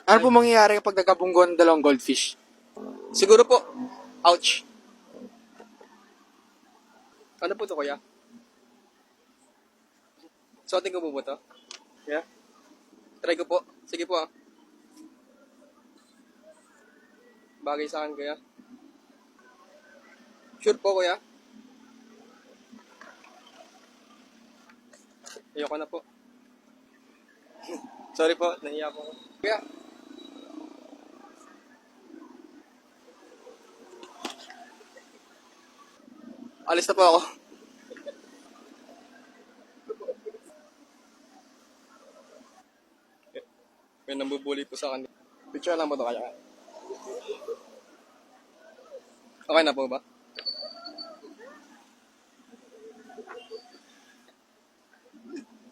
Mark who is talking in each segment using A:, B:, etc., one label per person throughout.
A: Ano po mangyayari kapag nagkabunggo ng dalawang goldfish? Siguro po, ouch. Ano po to, kuya? Suotin ko po ba to? Yeah? Try ko po. Sige po, ah. Bagay sa akin, kuya. Sure po, kuya. Ayoko na po. Sorry po, nahiya po. Kuya. Alis na po ako. May nambubuli po sa akin. Picture lang mo to kaya. Okay na po ba?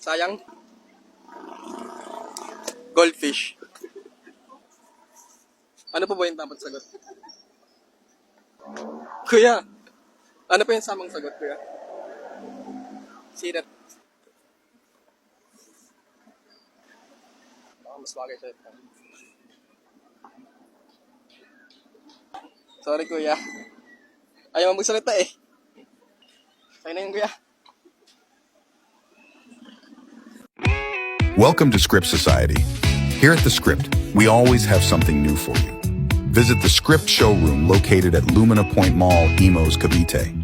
A: Sayang. Goldfish. Ano po ba yung dapat sagot? Kuya, ano po yung samang sagot, kuya? Sirat. Baka mas bagay siya. Sorry, kuya. Ayaw mo magsalita eh. Sa'yo na yun, kuya.
B: Welcome to Script Society. Here at The Script, we always have something new for you. Visit the Script showroom located at Lumina Point Mall, Emos, Cavite.